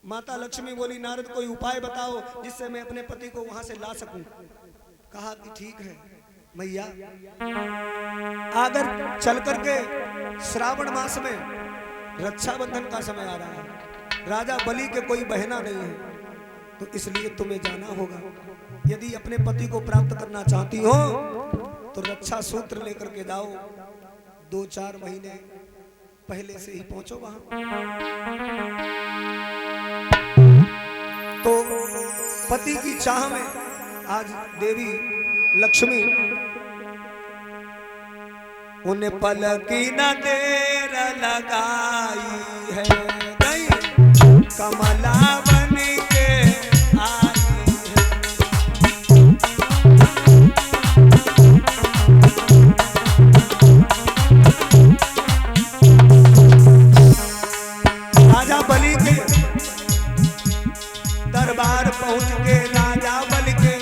माता लक्ष्मी बोली, नारद कोई उपाय बताओ जिससे मैं अपने पति को वहां से ला सकूं। कहा कि ठीक है मैया, अगर चल करके श्रावण मास में रक्षाबंधन का समय आ रहा है, राजा बलि के कोई बहना नहीं है, तो इसलिए तुम्हें जाना होगा। यदि अपने पति को प्राप्त करना चाहती हो तो रक्षा सूत्र लेकर के जाओ। 2-4 महीने पहले से ही पहुंचो वहां। तो पति की चाह में आज देवी लक्ष्मी उन्हें पलकी न देर लगाई है, नहीं कमला बन के आई है। राजा बलि के दरबार पहुंच के राजा बलि के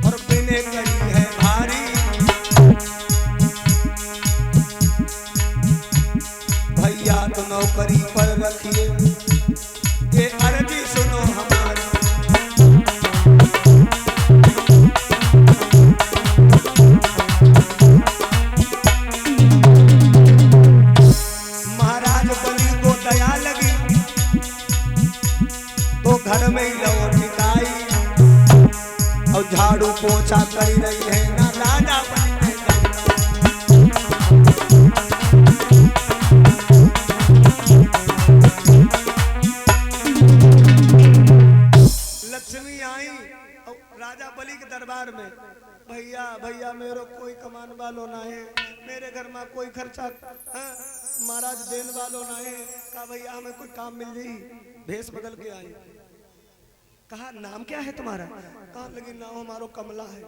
और बिने करी है भारी, भैया तो नौकरी पर रखिए, ये अर्जी सुनो हमारी। महाराज बलि को दया लगी तो घर में ही लौट आई और झाड़ू पोछा कर रही है ना राजा बलि ने। लक्ष्मी आई और राजा बलि के दरबार में, भैया भैया मेरे कोई कमान वालों ना है, मेरे घर में कोई खर्चा महाराज देने वालों ना है। कहा भैया हमें कोई काम मिल जाई। भेष बदल के आई। कहा नाम क्या है तुम्हारा? कहा लगी नाम हमारो कमला है।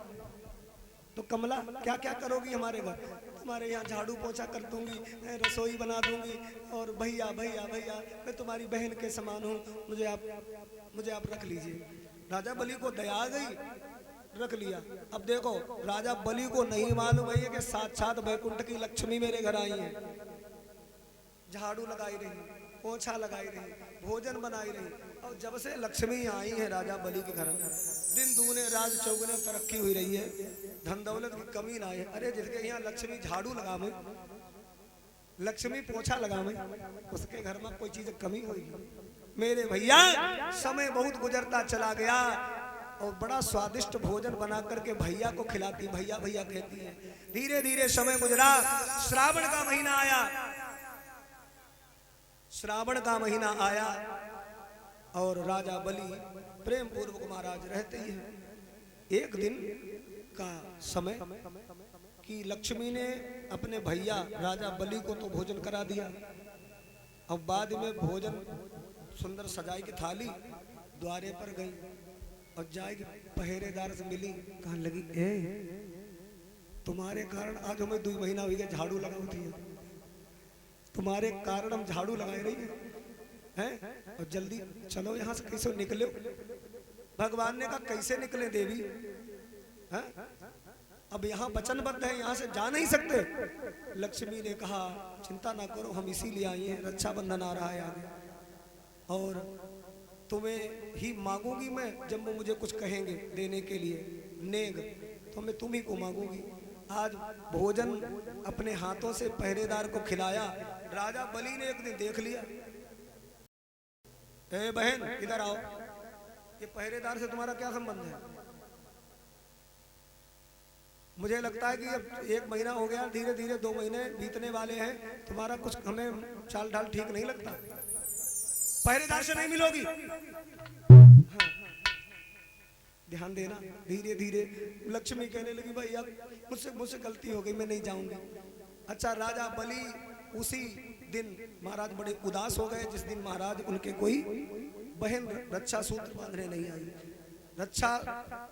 तो कमला क्या क्या करोगी हमारे घर? तुम्हारे यहाँ झाड़ू पोछा कर दूंगी, रसोई बना दूंगी, और भैया भैया भैया मैं तुम्हारी बहन के समान हूँ, मुझे आप रख लीजिए। राजा बलि को दया आ गई, रख लिया। अब देखो राजा बलि को नहीं मालूम है कि साक्षात वैकुंठ की लक्ष्मी मेरे घर आई है। झाड़ू लगाई रही, पोछा लगाई रही, भोजन बनाई रही, और जब से लक्ष्मी आई है राजा बलि के घर में, दिन दूने राज चौगुने तरक्की हुई रही है, धन दौलत की कमी ना है। अरे जिसके यहाँ लक्ष्मी झाड़ू लगावे, लक्ष्मी पोछा लगावे, उसके घर में कोई चीज कमी होगी? मेरे भैया समय बहुत गुजरता चला गया और बड़ा स्वादिष्ट भोजन बना करके भैया को खिलाती, भैया भैया कहती है। धीरे धीरे समय गुजरा, श्रावण का महीना आया। श्रावण का महीना आया और राजा बलि प्रेम पूर्वक महाराज रहते ही हैं। एक दिन का समय कि लक्ष्मी ने अपने भैया राजा बलि को तो भोजन करा दिया, अब बाद में भोजन सुंदर सजाई की थाली द्वारे पर गई और जाएगी पहरेदार से मिली, कहने लगी तुम्हारे कारण आज हमें 2 महीना हो गया झाड़ू लगाती है, तुम्हारे कारण हम झाड़ू लगाए रही हैं, और जल्दी चलो यहाँ से कैसे निकले। भगवान ने कहा कैसे निकले देवी, हैं? अब यहाँ वचनबद्ध है, यहाँ से जा नहीं सकते। लक्ष्मी ने कहा चिंता ना करो, हम इसीलिए आए हैं, रक्षाबंधन आ रहा है आगे, और तुम्हें ही मांगूंगी मैं। जब वो मुझे कुछ कहेंगे देने के लिए नेग, तो मैं तुम ही को मांगूंगी। आज भोजन अपने हाथों से पहरेदार को खिलाया। राजा बलि ने एक दिन देख लिया, ए बहन इधर आओ, ये पहरेदार से तुम्हारा क्या संबंध है? मुझे लगता है कि अब 1 महीना हो गया, धीरे धीरे 2 महीने बीतने वाले हैं, तुम्हारा कुछ हमें चाल ढाल ठीक नहीं लगता। पहरेदार से नहीं मिलोगी। हाँ, ध्यान देना। धीरे धीरे लक्ष्मी कहने लगी भैया मुझसे गलती हो गई, मैं नहीं जाऊंगी। अच्छा, राजा बलि उसी दिन महाराज बड़े उदास हो गए जिस दिन महाराज उनके कोई बहन रक्षा सूत्र बांधने नहीं आई। रक्षा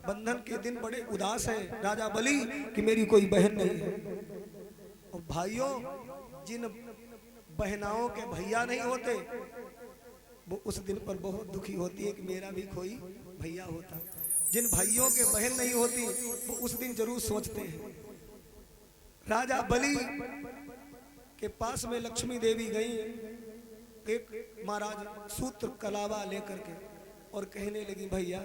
बंधन के दिन बड़े उदास है राजा बलि कि मेरी कोई बहन नहीं है। और भाइयों, जिन बहनाओं के भैया नहीं होते वो उस दिन पर बहुत दुखी होती है कि मेरा भी कोई भैया होता। जिन भाइयों के बहन नहीं होती वो उस दिन जरूर सोचते हैं। राजा बलि के पास में लक्ष्मी देवी गई, एक महाराज सूत्र कलावा लेकर के, और कहने लगी भैया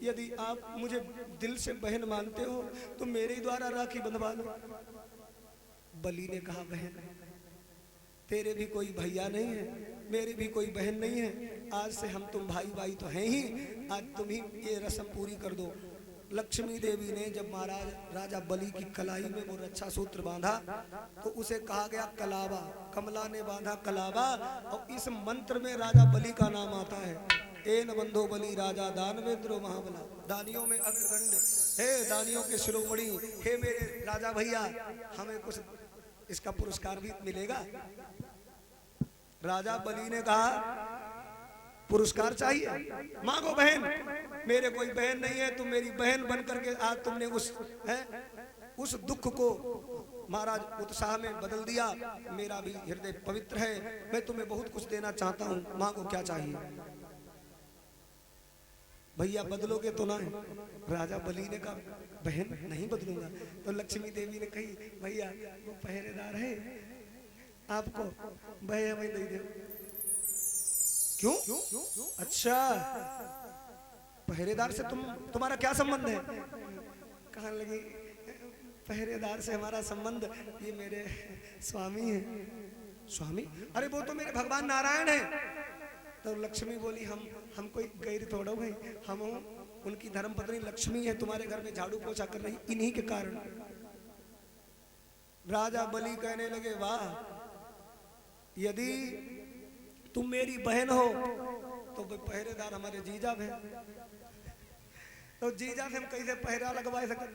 यदि आप मुझे दिल से बहन मानते हो तो मेरे द्वारा राखी बंधवा लो। बलि ने कहा बहन तेरे भी कोई भैया नहीं है, मेरी भी कोई बहन नहीं है, आज से हम तुम भाई भाई तो हैं ही, आज तुम ही ये रस्म पूरी कर दो। लक्ष्मी देवी ने जब महाराज राजा बलि की कलाई में वो रक्षा सूत्र बांधा तो उसे कहा गया कलावा, कमला ने बांधा कलावा। और इस मंत्र में राजा बलि का नाम आता है। एन बंधो बलि राजा दानवेंद्रो महाबला, दानियों में अग्रगण्य, हे दानियों के शिरोमणि, हे मेरे राजा भैया हमें कुछ इसका पुरस्कार भी मिलेगा। राजा बलि ने कहा पुरस्कार चाहिए, मांगो बहन। मेरे कोई बहन नहीं है, तुम मेरी बहन बन करके आज तुमने उस दुख को महाराज उत्साह में बदल दिया। मेरा भी हृदय पवित्र है, मैं तुम्हें बहुत कुछ देना चाहता हूँ, मांगो क्या चाहिए। भैया बदलोगे तो ना? राजा बलि ने कहा बहन नहीं बदलूंगा। तो लक्ष्मी देवी ने कही भैया वो पहरेदार है, आपको भैया मैं दे दे। क्यों? अच्छा, पहरेदार से तुम्हारा क्या संबंध है? कहने लगी पहरेदार से हमारा संबंध, ये मेरे स्वामी हैं। स्वामी? अरे वो तो मेरे भगवान नारायण हैं। तो लक्ष्मी बोली हम कोई गैर थोड़ा है, हम उनकी धर्मपत्नी लक्ष्मी है, तुम्हारे घर में झाड़ू पोछा कर रही इन्हीं के कारण। राजा बलि कहने लगे वाह, यदि तुम मेरी बहन हो तो पहरेदार हमारे जीजा है, तो जीजा से हम कैसे पहरा लगवा सकते?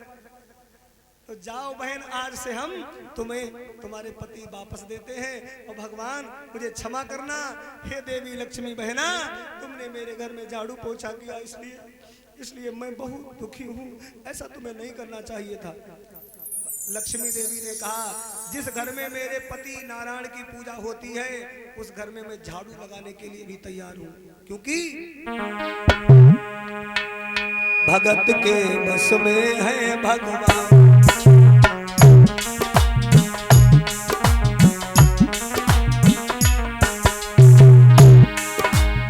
तो जाओ बहन, आज से हम तुम्हें तुम्हारे पति वापस देते हैं। और भगवान मुझे क्षमा करना, हे देवी लक्ष्मी बहना, तुमने मेरे घर में झाड़ू पोछा किया इसलिए मैं बहुत दुखी हूँ, ऐसा तुम्हें नहीं करना चाहिए था। लक्ष्मी देवी ने कहा जिस घर में मेरे पति नारायण की पूजा होती है उस घर में मैं झाड़ू लगाने के लिए भी तैयार हूँ, क्योंकि भगत के बस में है भगवान।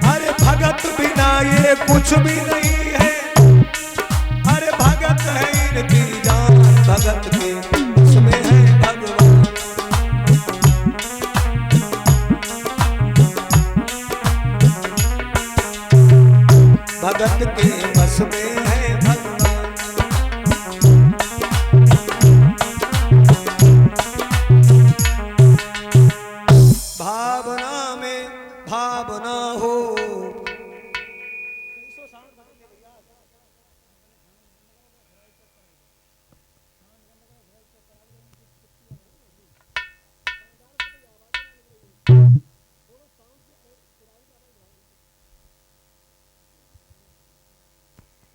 अरे भगत बिना ये कुछ भी नहीं है, अरे भगत है इनकी जान, भगत के बस में है भगवान। भगत के बस में है भगवान। भावना में भावना हो,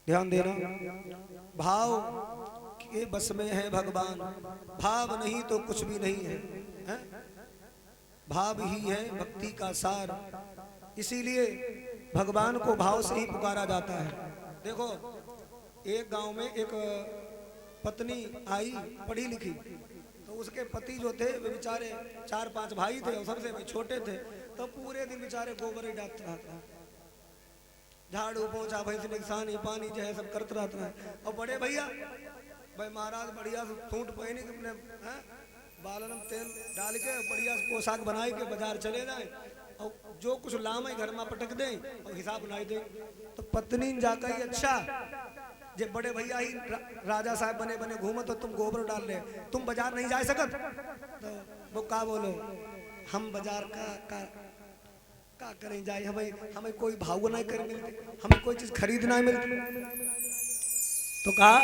ध्यान देना। भाव के बस में है भगवान, भाव नहीं तो कुछ भी नहीं है, है? भाव ही है भक्ति का सार, इसीलिए भगवान को भाव से ही पुकारा जाता है। देखो एक गांव में एक पत्नी आई पढ़ी लिखी, तो उसके पति जो थे वे बेचारे 4-5 भाई थे और सबसे वे छोटे थे, तो पूरे दिन बेचारे गोबर ही डालते रहता है, झाड़ू पोछा भैंसने सानी पानी जो है सब करते रहता है। और बड़े भैया भाई महाराज बढ़िया सूट पहने के अपने बालन में तेल डाल के बढ़िया पोशाक बनाए के बाजार चले जाए और जो कुछ लाम है घर में पटक दें और हिसाब बनाई दें। तो पत्नी जाकर अच्छा जे बड़े भैया ही राजा साहब बने बने घूमो तो तुम गोबर डाल ले, तुम बाजार नहीं जा सकत। तो वो का बोलो हम बाजार का करें जाए, हमें कोई भाव नहीं कर मिलते, हमें कोई चीज खरीद ना मिलती। तो कहा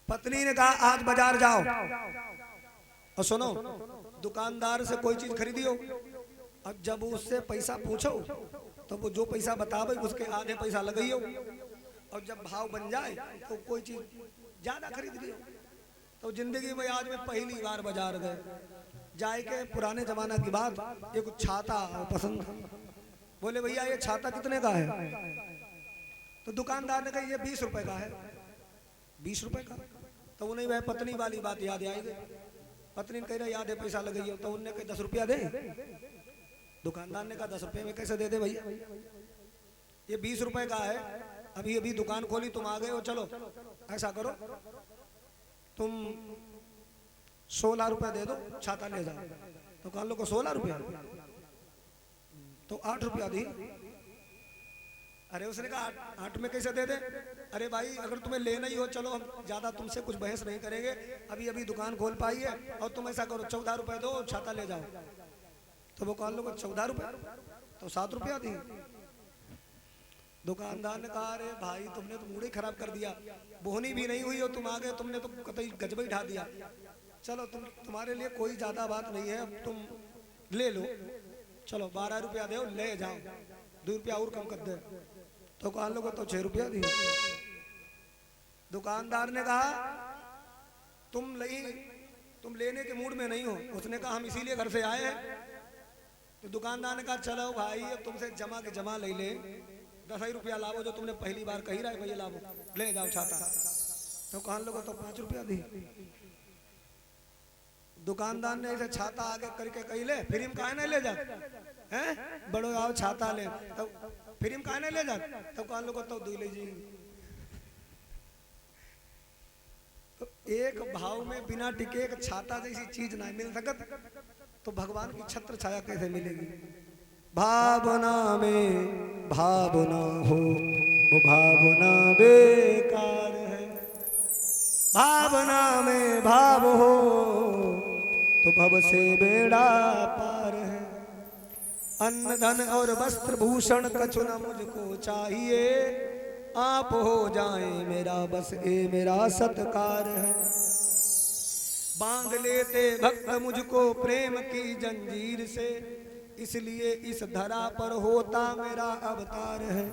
पत्नी ने कहा आज बाजार जाओ और सुनो दुकानदार से कोई चीज खरीदियो, अब जब उससे पैसा पूछो तो वो जो पैसा बतावे उसके आधे पैसा लगाइयो, और जब भाव बन जाए तो कोई चीज ज्यादा खरीद लियो। तो जिंदगी में आज मैं पहली बार बाजार गए, जाए के पुराने जमाना की बात, एक छाता पसंद, बोले भैया ये छाता कितने का है? तो दुकानदार ने कहा ये 20 रुपए का है। 20 रुपए का? तो उन्हें वह पत्नी वाली बात याद आई गई, पत्नी ने कह रहा याद है पैसा लगाइए, तो उन्होंने कहा 10 रुपया दे। दुकानदार ने कहा 10 रुपये में कैसे दे दे भैया, ये 20 रुपए का है, अभी अभी दुकान खोली तुम आ गए हो, चलो ऐसा करो तुम 16 रुपए दे दो छाता ले जाओ। तो कहा लो को 16 रुपया, तो 8 रुपया दी। अरे उसने कहा 8 में कैसे दे दे? अरे भाई अगर तुम्हें लेना ही हो चलो हम ज्यादा तुमसे कुछ बहस नहीं करेंगे, अभी अभी दुकान खोल पाई है, और तुम ऐसा करो 14 रुपए दो छाता ले जाओ। तो वो कहा लो 14 रुपए, तो 7 रुपया दी। दुकानदार ने कहा अरे भाई तुमने तो मूड ही खराब कर दिया, बोहनी भी नहीं हुई हो तुम आ गए, तुमने तो कतई गजबई ढा दिया। चलो तुम्हारे लिए कोई ज्यादा बात नहीं है, अब तुम ले लो, चलो 12 रुपया दो ले जाओ, 2 रुपया और कम कर दे। तो कहा लोग तो 6 रुपया दी। दुकानदार ने कहा तुम लेने के मूड में नहीं हो। उसने कहा हम इसीलिए घर से आए हैं। तो दुकानदार ने कहा चलो भाई अब तुमसे जमा के जमा ले ले, 10 रुपया लाभो, जो तुमने पहली बार कही रहा है भैया लाभो, ले जाओ छाता। तो कहा लोग तो 5 रुपया दी। दुकानदार ने ऐसे छाता आगे करके कही ले फिर हम काहे नहीं ले जा हैं, बड़ो आओ छाता ले, तो फिर हम काहे नहीं ले जा। तो कहा लोग तो दूल्हे जी, तो एक भाव में बिना टिके एक छाता जैसी चीज नहीं मिल सकत, तो भगवान की छत्र छाया कैसे मिलेगी? भावना में भावना हो वो भावना बेकार है, भावना में भाव हो तो भव से बेड़ा पार है। अन्न धन और वस्त्र भूषण कछु न मुझको चाहिए, आप हो जाए मेरा बस ए मेरा सत्कार है। बांध लेते भक्त मुझको प्रेम की जंजीर से, इसलिए इस धरा पर होता मेरा अवतार है।